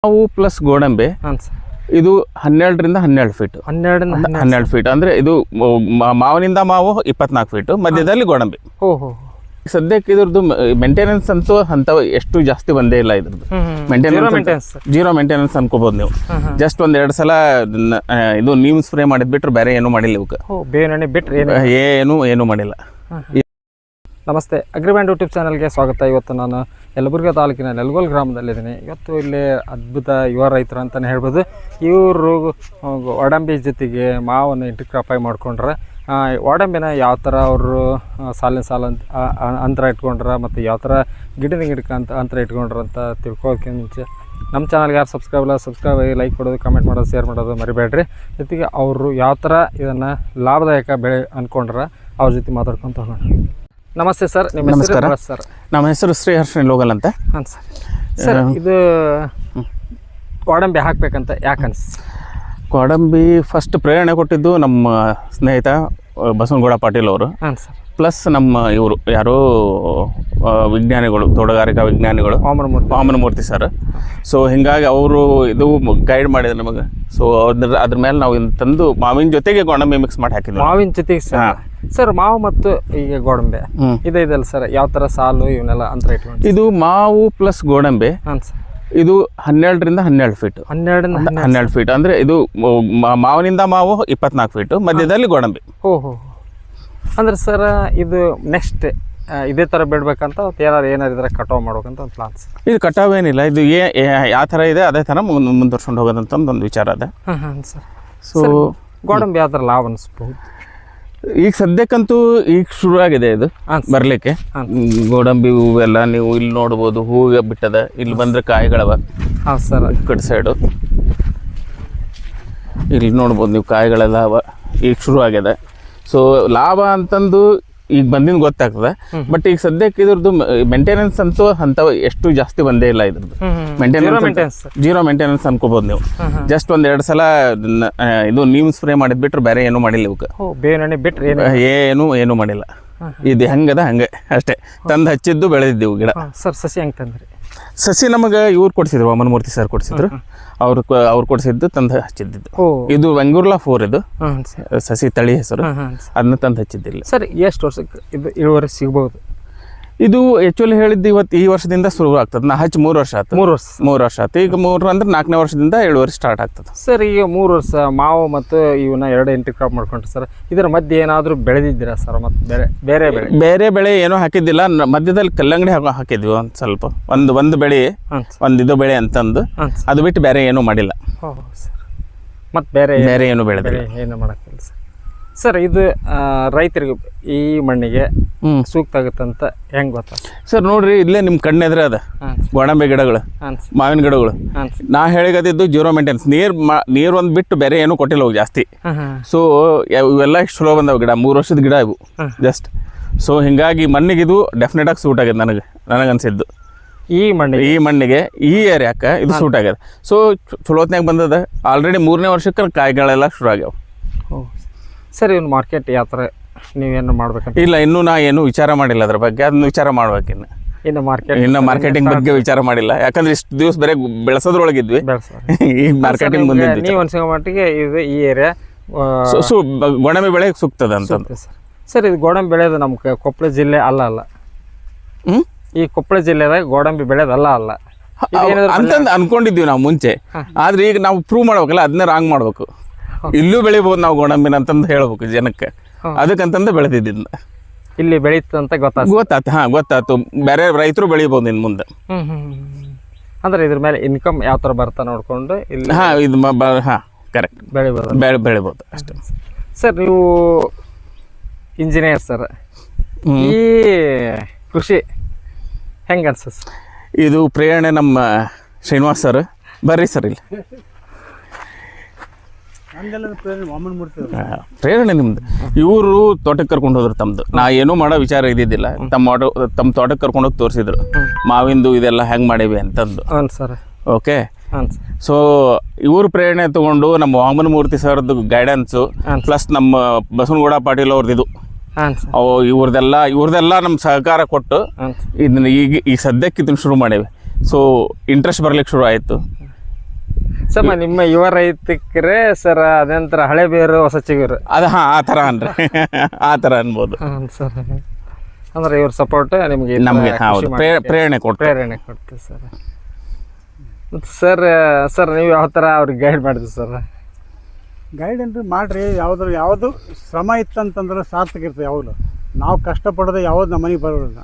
ಮಾವು ಪ್ಲಸ್ ಗೋಡಂಬಿ ಹಾಂ ಸರ್. ಇದು 12ರಿಂದ 12 ಫೀಟ್. 12 ಫೀಟ್ ಅಂದ್ರೆ ಇದು ಮಾವಿನಿಂದ ಮಾವು 24 ಫೀಟ್, ಮಧ್ಯದಲ್ಲಿ ಗೋಡಂಬಿ. ಓಹೋ. ಸದ್ಯಕ್ಕೆ ಇದ್ರದ್ದು ಮೇಂಟೆನೆನ್ಸ್ ಅಂತೂ ಅಂತ ಎಷ್ಟು ಜಾಸ್ತಿ ಬಂದೇ ಇಲ್ಲ. ಇದ್ರದ್ದು ಮೇಂಟೆನೆನ್ಸ್ ಜೀರೋ ಮೇಂಟೆನೆನ್ಸ್ ಅನ್ಕೋಬಹುದು ನೀವು. ಜಸ್ಟ್ ಒಂದ್ 2 ಸಲ ಇದು ನೀಮ್ ಸ್ಪ್ರೇ ಮಾಡಿದ್ ಬಿಟ್ರೆ ಬೇರೆ ಏನು ಮಾಡಿಲ್ಲ ಇವಕ್ಕೆ. ಬೇವಿನ ಬಿಟ್ರೆ ಏನು ಮಾಡಿಲ್ಲ. ನಮಸ್ತೆ, ಅಗ್ರಿಬ್ಯಾಂಡ್ ಯೂಟ್ಯೂಬ್ ಚಾನಲ್ಗೆ ಸ್ವಾಗತ. ಇವತ್ತು ನಾನು ಯಲಬುರ್ಗಾ ತಾಲೂಕಿನ ನೆಲಗೋಲ್ ಗ್ರಾಮದಲ್ಲಿದ್ದೀನಿ. ಇವತ್ತು ಇಲ್ಲಿ ಅದ್ಭುತ ಯುವ ರೈತರು ಅಂತಲೇ ಹೇಳ್ಬೋದು. ಇವರು ಗೋಡಂಬಿ ಜೊತೆಗೆ ಮಾವನ್ನು ಇಂಟರ್ಕ್ರಾಪ್ ಆಗಿ ಮಾಡ್ಕೊಂಡ್ರೆ ಗೋಡಂಬಿನ ಯಾವ ಥರ ಅವರು ಸಾಲಿನ ಸಾಲ ಅಂತರ ಇಟ್ಕೊಂಡ್ರೆ ಮತ್ತು ಯಾವ ಥರ ಗಿಡಕ್ಕೆ ಅಂತರ ಇಟ್ಕೊಂಡ್ರೆ ಅಂತ ತಿಳ್ಕೊಳ್ಳೋದಕ್ಕೆ ಮುಂಚೆ ನಮ್ಮ ಚಾನಲ್ಗೆ ಯಾರು ಸಬ್ಸ್ಕ್ರೈಬ್ ಆಗಿ ಲೈಕ್ ಕೊಡೋದು, ಕಮೆಂಟ್ ಮಾಡೋದು, ಶೇರ್ ಮಾಡೋದು ಮರಿಬೇಡ್ರಿ. ಜೊತೆಗೆ ಅವರು ಯಾವ ಥರ ಇದನ್ನು ಲಾಭದಾಯಕ ಬೆಳೆ ಅಂದ್ಕೊಂಡ್ರೆ ಅವ್ರ ಜೊತೆ ಮಾತಾಡ್ಕೊಂತ ಹೋಗೋಣ. ನಮಸ್ತೆ ಸರ್, ನಿಮ್ಮ ನಮಸ್ಕಾರ ಸರ್. ನಮ್ಮ ಹೆಸರು ಶ್ರೀಹರ್ಷ ಲೋಗಲ್ ಅಂತ. ಹಾಂ ಸರ್. ಸರ್, ಇದು ಗೋಡಂಬಿ ಹಾಕಬೇಕಂತ ಯಾಕೆ ಅನ್ಸ? ಗೋಡಂಬಿ ಫಸ್ಟ್ ಪ್ರೇರಣೆ ಕೊಟ್ಟಿದ್ದು ನಮ್ಮ ಸ್ನೇಹಿತ ಬಸವನಗೌಡ ಪಾಟೀಲ್ ಅವರು. ಹಾಂ ಸರ್. ಪ್ಲಸ್ ನಮ್ಮ ಇವರು ಯಾರೋ ವಿಜ್ಞಾನಿಗಳು, ತೋಟಗಾರಿಕಾ ವಿಜ್ಞಾನಿಗಳು, ವಾಮನಮೂರ್ತಿ ಸರ್. ಸೊ ಹಿಂಗಾಗಿ ಅವರು ಇದು ಗೈಡ್ ಮಾಡಿದ್ರು ನಮಗೆ. ಸೊ ಅದ್ರ ಮೇಲೆ ನಾವು ತಂದು ಮಾವಿನ ಜೊತೆಗೆ ಗೋಡಂಬಿ ಮಿಕ್ಸ್ ಮಾಡಿ ಹಾಕಿದ್ವಿ. ಮಾವಿನ ಜೊತೆಗೆ ಸರ್ ಮಾವು ಮತ್ತು ಈಗ ಗೋಡಂಬಿ ಇದೆಲ್ಲ ಸರ್ ಯಾವ ಥರ ಸಾಲು ಇವನ್ನೆಲ್ಲ ಅಂತರ ಇಟ್ಕೊಂಡು? ಇದು ಮಾವು ಪ್ಲಸ್ ಗೋಡಂಬಿ. ಹಾಂ ಸರ್. ಇದು 12ರಿಂದ 12 ಫೀಟ್. 12 ಫೀಟ್ ಅಂದ್ರೆ ಇದು ಮಾವಿನಿಂದ ಮಾವು 24 ಫೀಟ್, ಮಧ್ಯದಲ್ಲಿ ಗೋಡಂಬಿ. ಓಹೋ. ಅಂದ್ರೆ ಸರ್ ಇದು ನೆಕ್ಸ್ಟ್ ಇದೇ ಥರ ಬಿಡ್ಬೇಕಂತ ಏನಾರು ಇದ್ರೆ ಕಟಾವು ಮಾಡ್ಬೇಕಂತ ಒಂದು ಪ್ಲಾನ್ ಸರ್. ಇದು ಕಟಾವ್ ಏನಿಲ್ಲ, ಇದು ಯಾವ ಥರ ಇದೆ ಅದೇ ಥರ ಮುಂದುವರ್ಸ್ಕೊಂಡು ಹೋಗೋದಂತ ಒಂದು ವಿಚಾರ ಅದ. ಹಾಂ ಸರ್. ಸೊ ಗೋಡಂಬಿ ಯಾವ ಥರ ಲಾಭ ಅನಿಸ್ಬೋದು? ಈಗ ಸದ್ಯಕ್ಕಂತೂ ಈಗ ಶುರು ಆಗಿದೆ ಇದು ಬರ್ಲಿಕ್ಕೆ. ಗೋಡಂಬಿ ಹೂವೆಲ್ಲ ನೀವು ಇಲ್ಲಿ ನೋಡ್ಬೋದು, ಹೂವು ಬಿಟ್ಟದ. ಇಲ್ಲಿ ಬಂದ್ರೆ ಕಾಯಿಗಳವ. ಹಾಂ ಸರ್. ಕಡೆ ಸೈಡು ಇಲ್ಲಿ ನೋಡ್ಬೋದು ನೀವು, ಕಾಯಿಗಳೆಲ್ಲ ಅವ. ಈಗ ಶುರು ಆಗ್ಯದ. ಸೊ ಲಾಭ ಅಂತಂದು ಈಗ ಬಂದಿನ ಗೊತ್ತಾಗ್ತದೆ. ಬಟ್ ಈಗ ಸದ್ಯಕ್ಕೆ ಇದ್ರದ್ದು ಮೇಂಟೆನೆನ್ಸ್ ಅಂತೂ ಅಂತ ಎಷ್ಟು ಜಾಸ್ತಿ ಬಂದೇ ಇಲ್ಲ. ಇದ್ರದ್ದು ಮೇಂಟೆನೆನ್ಸ್ ಜೀರೋ ಮೇಂಟೆನೆನ್ಸ್ ಅನ್ಕೋಬಹುದು ನೀವು. ಜಸ್ಟ್ ಒಂದ್ 2 ಸಲ ಇದು ನೀಮ್ ಸ್ಪ್ರೇ ಮಾಡಿದ್ ಬಿಟ್ರೆ ಬೇರೆ ಏನು ಮಾಡಿಲ್ಲ ಇವಕ್ಕೆ. ಬೇವಿನ ಬಿಟ್ರೆ ಏನು ಮಾಡಿಲ್ಲ. ಇದು ಹೆಂಗದ ಹಂಗೆ ಅಷ್ಟೇ. ತಂದು ಹಚ್ಚಿದ್ದು ಬೆಳೆದಿದ್ದೆವು ಗಿಡ. ಸರ್ ಸಸಿ ಹೆಂಗೆ ತಂದ್ರಿ? ಸಸಿ ನಮಗೆ ಇವ್ರು ಕೊಡ್ಸಿದ್ರು, ವಾಮನಮೂರ್ತಿ ಸರ್ ಕೊಡ್ಸಿದ್ರು. ಅವ್ರು ಕೊಡ್ಸಿದ್ದು ತಂದು ಹಚ್ಚಿದ್ದು. ಇದು ವೆಂಗೂರ್ಲಾ 4 ಇದು ಸಸಿ ತಳಿ ಹೆಸರು. ಅದನ್ನ ತಂದು ಹಚ್ಚಿದ್ದಿಲ್ಲ. ಸರ್ ಎಷ್ಟು ವರ್ಷಕ್ಕೆ ಇದು ಇಳುವರಿ ಸಿಗ್ಬೋದು? ಇದು ಆಕ್ಚುಲಿ ಹೇಳಿದ್ದು ಈ ವರ್ಷದಿಂದ ಶುರು ಆಗ್ತದೆ. ನಾ ಹಚ್ಚಿ 3 ವರ್ಷ ಆಯ್ತು. 3 ವರ್ಷ ಆಯ್ತು. ಈಗ 3 ಅಂದ್ರೆ 4ನೇ ವರ್ಷದಿಂದ ಇಳುವರಿ ಸ್ಟಾರ್ಟ್ ಆಗ್ತದೆ. ಸರ್ ಈಗ 3 ವರ್ಷ ಮಾವು ಮತ್ತು ಇವನ್ನ 2 ಇಂಟರ್ಕ್ರಾಪ್ ಮಾಡ್ಕೊಂಡ್ರೆ ಸರ್ ಇದರ ಮಧ್ಯೆ ಏನಾದರೂ ಬೆಳೆದಿದ್ದೀರಾ ಸರ್? ಮತ್ತು ಬೇರೆ ಬೆಳೆ ಏನೂ ಹಾಕಿದ್ದಿಲ್ಲ. ಮಧ್ಯದಲ್ಲಿ ಕಲ್ಲಂಗಡಿ ಹಾಕಿದ್ವಿ ಒಂದು ಸ್ವಲ್ಪ, ಒಂದು ಬೆಳೆ, ಇದು ಬೆಳೆ ಅಂತಂದು. ಅದು ಬಿಟ್ಟು ಬೇರೆ ಏನೂ ಮಾಡಿಲ್ಲ. ಮತ್ತು ಬೇರೆ ಏನು ಬೆಳೆದಿಲ್ಲ, ಏನು ಮಾಡೋಕ್ಕಿಲ್ಲ ಸರ್. ಸರ್ ಇದು ರೈತರಿಗೆ ಈ ಮಣ್ಣಿಗೆ ಸೂಕ್ತ ಆಗುತ್ತಂತ ಹೆಂಗೆ ಗೊತ್ತಾ ಸರ್? ನೋಡ್ರಿ, ಇಲ್ಲೇ ನಿಮ್ಮ ಕಣ್ಣೆದ್ರೆ ಅದ ಗೋಡಂಬಿ ಗಿಡಗಳು, ಮಾವಿನ ಗಿಡಗಳು. ನಾ ಹೇಳಿಗದಿದ್ದು ಜೀರೋ ಮೇಂಟೆನೆನ್ಸ್. ನೀರು ಒಂದು ಬಿಟ್ಟು ಬೇರೆ ಏನೂ ಕೊಟ್ಟಿಲ್ಲ ಹೋಗಿ ಜಾಸ್ತಿ. ಸೊ ಇವೆಲ್ಲ ಇಷ್ಟು ಚಲೋ ಬಂದವು ಗಿಡ. 3 ವರ್ಷದ ಗಿಡ ಇವು ಜಸ್ಟ್. ಸೊ ಹಿಂಗಾಗಿ ಮಣ್ಣಿಗೆ ಇದು ಡೆಫಿನೆಟ್ ಆಗಿ ಸೂಟ್ ಆಗ್ಯದ ನನಗನ್ಸಿದ್ದು. ಈ ಮಣ್ಣಿಗೆ ಈ ಏರಿಯಾಕ್ಕೆ ಇದು ಸೂಟ್ ಆಗ್ಯದ. ಸೊ ಚಲೋತ್ನಾಗ ಬಂದದ. ಆಲ್ರೆಡಿ 3ನೇ ವರ್ಷಕ್ಕೆ ಕಾಯಿಗಳೆಲ್ಲ ಶುರು ಆಗ್ಯಾವ. ಸರ್ ಇವ್ನು ಮಾರ್ಕೆಟ್ ಯಾವ ಥರ ನೀವೇನು ಮಾಡ್ಬೇಕಂತ? ಇಲ್ಲ, ಇನ್ನೂ ನಾ ಏನು ವಿಚಾರ ಮಾಡಿಲ್ಲ ಅದ್ರ ಬಗ್ಗೆ. ಅದನ್ನ ವಿಚಾರ ಮಾಡ್ಬೇಕಿನ್ನು. ಇನ್ನು ಮಾರ್ಕೆಟಿಂಗ್ ಬಗ್ಗೆ ವಿಚಾರ ಮಾಡಿಲ್ಲ. ಯಾಕಂದ್ರೆ ಇಷ್ಟು ದಿವಸ ಬರೀ ಬೆಳೆಸೋದ್ರೊಳಗಿದ್ವಿ. ಈಗ ಮಾರ್ಕೆಟಿಂಗ್ ಬಂದಿದ್ವಿ. ನೀವು ಅನ್ಸೋ ಮಟ್ಟಿಗೆ ಇದು ಈ ಏರಿಯಾ ಗೋಡಂಬಿ ಬೆಳೆ ಸೂಕ್ತದ ಅಂತ. ಸರ್ ಇದು ಗೋಡಂಬಿ ಬೆಳೆಯೋದು ನಮ್ಮ ಕೊಪ್ಪಳ ಜಿಲ್ಲೆ ಅಲ್ಲ. ಈ ಕೊಪ್ಪಳ ಜಿಲ್ಲೆದಾಗ ಗೋಡಂಬಿ ಬೆಳೆಯೋದು ಅಲ್ಲ ಅಂತಂದು ಅನ್ಕೊಂಡಿದ್ವಿ ನಾವು ಮುಂಚೆ. ಆದ್ರೆ ಈಗ ನಾವು ಪ್ರೂವ್ ಮಾಡ್ಬೇಕಲ್ಲ, ಅದನ್ನೇ ರಾಂಗ್ ಮಾಡ್ಬೇಕು. ಇಲ್ಲೂ ಬೆಳಿಬೋದು ನಾವು ಗೋಡಂಬಿನ ಅಂತಂದು ಹೇಳ್ಬೇಕು ಜನಕ್ಕೆ. ಅದಕ್ಕಂತಂದು ಬೆಳೆದಿದ್ದ ಇಲ್ಲಿ ಬೆಳೀತಂತ ಗೊತ್ತಾಯ್ತು. ಬೇರೆ ರೈತರು ಬೆಳಿಬೋದು ಇನ್ನು ಮುಂದೆ. ಅಂದ್ರೆ ಇದ್ರ ಮೇಲೆ ಇನ್ಕಮ್ ಯಾವ ಥರ ಬರ್ತಾ ನೋಡ್ಕೊಂಡು ಇಲ್ಲಿ ಇದು ಕರೆಕ್ಟ್ ಬೆಳಿಬೋದು ಅಷ್ಟೇ. ಸರ್ ನೀವು ಇಂಜಿನಿಯರ್ ಸರ್, ಈ ಕೃಷಿ ಹೆಂಗೆ ಅನ್ಸ? ಇದು ಪ್ರೇರಣೆ ನಮ್ಮ ಶ್ರೀನಿವಾಸ್ ಸರ್. ಬರ್ರಿ ಸರ್ ಇಲ್ಲಿ. ಪ್ರೇರಣೆ ನಿಮ್ದು. ಇವರು ತೋಟಕ್ಕೆ ಕರ್ಕೊಂಡು ಹೋದ್ರು ತಮ್ದು. ನಾ ಏನೂ ಮಾಡೋ ವಿಚಾರ ಇದ್ದಿದ್ದಿಲ್ಲ. ತಮ್ಮ ತೋಟಕ್ಕೆ ಕರ್ಕೊಂಡೋಗಿ ತೋರಿಸಿದ್ರು ಮಾವಿಂದು ಇದೆಲ್ಲ ಹೆಂಗೆ ಮಾಡೇವಿ ಅಂತಂದು. ಓಕೆ. ಸೊ ಇವ್ರ ಪ್ರೇರಣೆ ತಗೊಂಡು ನಮ್ಮ ವಾಮನಮೂರ್ತಿ ಸರ್ದು ಗೈಡೆನ್ಸು ಪ್ಲಸ್ ನಮ್ಮ ಬಸವನಗೌಡ ಪಾಟೀಲ್ ಅವ್ರದ್ದು ಇವ್ರದೆಲ್ಲ ನಮ್ಮ ಸಹಕಾರ ಕೊಟ್ಟು ಇದನ್ನ ಈಗ ಸದ್ಯಕ್ಕೆ ಇದನ್ನ ಶುರು ಮಾಡೇವಿ. ಸೊ ಇಂಟ್ರೆಸ್ಟ್ ಬರ್ಲಿಕ್ಕೆ ಶುರು ಆಯಿತು. ಸರ್ ನಿಮ್ಮ ಯುವ ರೈತಕ್ರೆ ಸರ್ ಅದಂತರ ಹಳೆ ಬೇರು ಹೊಸ ಚಿಗುರು ಅದು ಹಾಂ ಆ ಥರ ಅನ್ರಿ ಆ ಥರ ಅನ್ಬೋದು. ಸರ್ ಅಂದ್ರೆ ಇವ್ರ ಸಪೋರ್ಟ್ ನಿಮಗೆ ನಮಗೆ ಹೌದು ಪ್ರೇರಣೆ ಪ್ರೇರಣೆ ಕೊಡ್ತೀವಿ ಸರ್. ಮತ್ತು ಸರ್ ನೀವು ಯಾವ ಥರ ಅವ್ರಿಗೆ ಗೈಡ್ ಮಾಡಿದ್ರಿ ಸರ್? ಗೈಡ್ ಅಂದ್ರೆ ಮಾಡಿರಿ, ಯಾವುದು ಶ್ರಮ ಇತ್ತಂತಂದ್ರೆ ಸಾರ್ಥಕ ಇರ್ತದೆ. ಯಾವಾಗಲೂ ನಾವು ಕಷ್ಟಪಡೋದು ಯಾವುದು ನಮ್ಮ ಮನೆಗೆ ಬರೋದಿಲ್ಲ.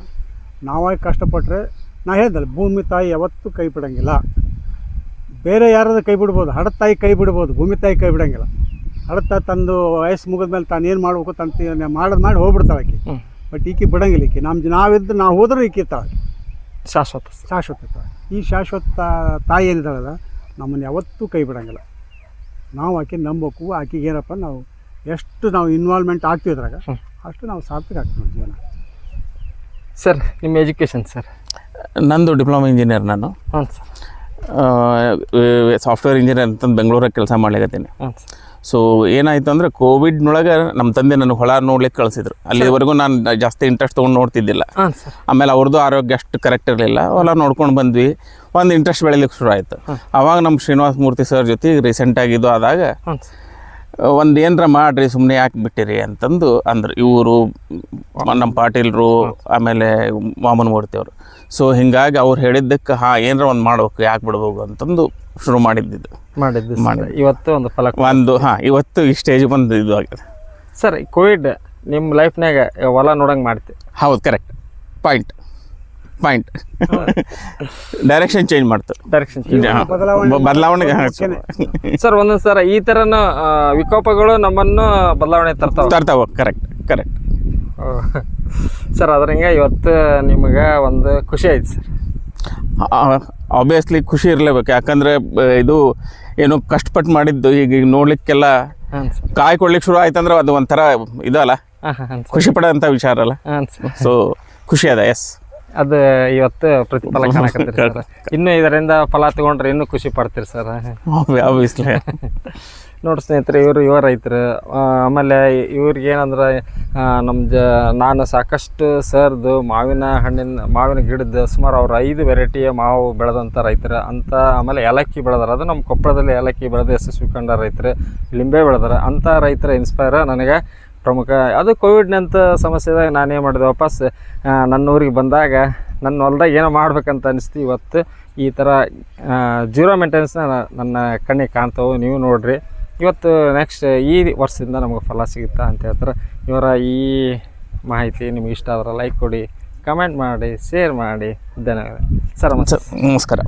ನಾವಾಗಿ ಕಷ್ಟಪಟ್ಟರೆ ನಾ ಹೇಳ್ದಲ್ಲ, ಭೂಮಿ ತಾಯಿ ಯಾವತ್ತೂ ಕೈ ಬಿಡೋಂಗಿಲ್ಲ. ಬೇರೆ ಯಾರಾದ್ರೂ ಕೈ ಬಿಡ್ಬೋದು, ಹಡದ ತಾಯಿ ಕೈ ಬಿಡ್ಬೋದು, ಭೂಮಿ ತಾಯಿ ಕೈ ಬಿಡೋಂಗಿಲ್ಲ. ಹಡದ ತಂದು ವಯಸ್ಸು ಮುಗಿದ ಮೇಲೆ ತಾನು ಏನು ಮಾಡ್ಬೇಕು ತಂದು ಮಾಡಿ ಹೋಗ್ಬಿಡ್ತಾಳೆ ಆಕೆ. ಬಟ್ ಈಕೆ ಬಿಡೋಂಗಿಲ್ಲ. ಈಕೆ ನಾವು ಹೋದ್ರೆ ಈಕೆ ಇರ್ತಾಳೆ, ಶಾಶ್ವತ ಈ ಶಾಶ್ವತ ತಾಯಿ ಏನಿದ್ದಾಳಲ್ಲ ನಮ್ಮನ್ನು ಯಾವತ್ತೂ ಕೈ ಬಿಡೋಂಗಿಲ್ಲ. ನಾವು ಆಕೆ ನಂಬಬೇಕು. ಆಕೆಗೆ ಏನಪ್ಪ ನಾವು ಎಷ್ಟು ನಾವು ಇನ್ವಾಲ್ವ್ಮೆಂಟ್ ಆಗ್ತೀವಿ ಅದ್ರಾಗ ಅಷ್ಟು ನಾವು ಸಾರ್ಥಕ ಆಗ್ತೀವಿ ಜೀವನ. ಸರ್ ನಿಮ್ಮ ಎಜುಕೇಷನ್ ಸರ್? ನಂದು ಡಿಪ್ಲೊಮಾ ಇಂಜಿನಿಯರ್. ನಾನು ಹಾಂ ಸರ್. ಸಾಫ್ಟ್ವೇರ್ ಇಂಜಿನಿಯರ್ ಅಂತಂದು ಬೆಂಗಳೂರಾಗ ಕೆಲಸ ಮಾಡ್ಲಿಕತ್ತೀನಿ. ಹಾಂ ಸರ್. ಸೊ ಏನಾಯ್ತು ಅಂದರೆ ಕೋವಿಡ್ನೊಳಗೆ ನಮ್ಮ ತಂದೆ ನನಗೆ ಹೊಳ ನೋಡ್ಲಿಕ್ಕೆ ಕಳಿಸಿದ್ರು. ಅಲ್ಲಿವರೆಗೂ ನಾನು ಜಾಸ್ತಿ ಇಂಟ್ರೆಸ್ಟ್ ತೊಗೊಂಡು ನೋಡ್ತಿದ್ದಿಲ್ಲ. ಆಮೇಲೆ ಅವ್ರದ್ದು ಆರೋಗ್ಯ ಅಷ್ಟು ಕರೆಕ್ಟ್ ಇರಲಿಲ್ಲ. ಹೊಲ ನೋಡ್ಕೊಂಡು ಬಂದ್ವಿ. ಒಂದು ಇಂಟ್ರೆಸ್ಟ್ ಬೆಳಿಲಿಕ್ಕೆ ಶುರು ಆಯಿತು. ಆವಾಗ ನಮ್ಮ ಶ್ರೀನಿವಾಸ ಮೂರ್ತಿ ಸರ್ ಜೊತೆ ರೀಸೆಂಟಾಗಿ ಇದು ಆದಾಗ ಒಂದು ಏನರ ಮಾಡಿರಿ, ಸುಮ್ಮನೆ ಯಾಕೆ ಬಿಟ್ಟಿರಿ ಅಂತಂದು ಅಂದ್ರೆ ಇವರು ನಮ್ಮ ಪಾಟೀಲ್ರು ಆಮೇಲೆ ವಾಮನ ಮೂರ್ತಿ ಅವರು. ಸೊ ಹಿಂಗಾಗಿ ಅವ್ರು ಹೇಳಿದ್ದಕ್ಕೆ ಏನರ ಒಂದು ಮಾಡ್ಬೇಕು, ಯಾಕೆ ಬಿಡ್ಬೇಕು ಅಂತಂದು ಶುರು ಮಾಡಿದ್ದು ಇವತ್ತು ಒಂದು ಫಲ ಇವತ್ತು ಈ ಸ್ಟೇಜ್ ಬಂದು ಇದು ಆಗಿದೆ ಸರ್. ಕೋವಿಡ್ ನಿಮ್ಮ ಲೈಫ್ನಾಗ ಹೊಲ ನೋಡಂಗೆ ಮಾಡ್ತೀವಿ. ಹೌದು, ಕರೆಕ್ಟ್ ಪಾಯಿಂಟ್ ಡೈರೆಕ್ಷನ್ ಚೇಂಜ್ ಮಾಡ್ತು. ಬದಲಾವಣೆ ಸರ್ ಒಂದೊಂದು ಸರ ಈ ಥರನೂ ವಿಕೋಪಗಳು ನಮ್ಮನ್ನು ಬದಲಾವಣೆ ತರ್ತಾವ. Correct sir. ಅದ್ರಂಗೆ ಇವತ್ತು ನಿಮ್ಗೆ ಒಂದು ಖುಷಿ ಆಯ್ತು ಸರ್? ಆಬ್ವಿಯಸ್ಲಿ ಖುಷಿ ಇರಲೇಬೇಕು. ಯಾಕಂದರೆ ಇದು ಏನು ಕಷ್ಟಪಟ್ಟು ಮಾಡಿದ್ದು ಈಗ ನೋಡ್ಲಿಕ್ಕೆಲ್ಲ ಕಾಯಿ ಕೊಡ್ಲಿಕ್ಕೆ ಶುರು ಆಯ್ತಂದ್ರೆ ಅದು ಒಂಥರ ಇದಲ್ಲ, ಖುಷಿ ಪಡೋಂಥ ವಿಚಾರ ಅಲ್ಲ. ಸೊ ಖುಷಿ ಅದ. ಎಸ್, ಅದು ಇವತ್ತು ಪ್ರತಿಫಲ ಕಾಣಕತ್ತೀರಿ ಸರ್. ಇನ್ನೂ ಇದರಿಂದ ಫಲ ತಗೊಂಡ್ರೆ ಇನ್ನೂ ಖುಷಿ ಪಡ್ತೀರಿ ಸರ್? ಆಬ್ವಿಯಸ್ಲಿ. ನೋಡಿ ಸ್ನೇಹಿತರೆ, ಯುವ ರೈತರು. ಆಮೇಲೆ ಇವ್ರಿಗೆ ಏನಂದ್ರೆ ನಾನು ಸಾಕಷ್ಟು ಸರ್ದು ಮಾವಿನ ಗಿಡದ ಸುಮಾರು ಅವ್ರು 5 ವೆರೈಟಿಯ ಮಾವು ಬೆಳೆದಂಥ ರೈತರು ಅಂತ. ಆಮೇಲೆ ಏಲಕ್ಕಿ ಬೆಳೆದಾರೆ. ಅದು ನಮ್ಮ ಕೊಪ್ಪಳದಲ್ಲಿ ಏಲಕ್ಕಿ ಬೆಳೆದು ಯಶಸ್ವಿ ಕಂಡ ರೈತರು. ಲಿಂಬೆ ಬೆಳೆದಾರೆ. ಅಂಥ ರೈತರ ಇನ್ಸ್ಪೈರ್ ನನಗೆ ಪ್ರಮುಖ. ಅದು ಕೋವಿಡ್ನಂಥ ಸಮಸ್ಯೆದಾಗ ನಾನೇನು ಮಾಡಿದೆ, ವಾಪಸ್ ನನ್ನ ಊರಿಗೆ ಬಂದಾಗ ನನ್ನ ಹೊಲ್ದಾಗ ಏನೋ ಮಾಡ್ಬೇಕಂತ ಅನಿಸ್ತು. ಇವತ್ತು ಈ ಥರ ಜೀರೋ ಮೇಂಟೆನೆನ್ಸ್ನ ನನ್ನ ಕಣ್ಣಿಗೆ ಕಾಣ್ತಾವೆ. ನೀವು ನೋಡಿರಿ ಇವತ್ತು ನೆಕ್ಸ್ಟ್ ಈ ವರ್ಷದಿಂದ ನಮಗೆ ಫಲ ಸಿಗುತ್ತಾ ಅಂತ ಹೇಳ್ತಾರೆ. ಇವರ ಈ ಮಾಹಿತಿ ನಿಮ್ಗೆ ಇಷ್ಟ ಆದ್ರೆ ಲೈಕ್ ಕೊಡಿ, ಕಮೆಂಟ್ ಮಾಡಿ, ಶೇರ್ ಮಾಡಿ. ಧನ್ಯವಾದ ಸರ್. ನಮಸ್ಕಾರ.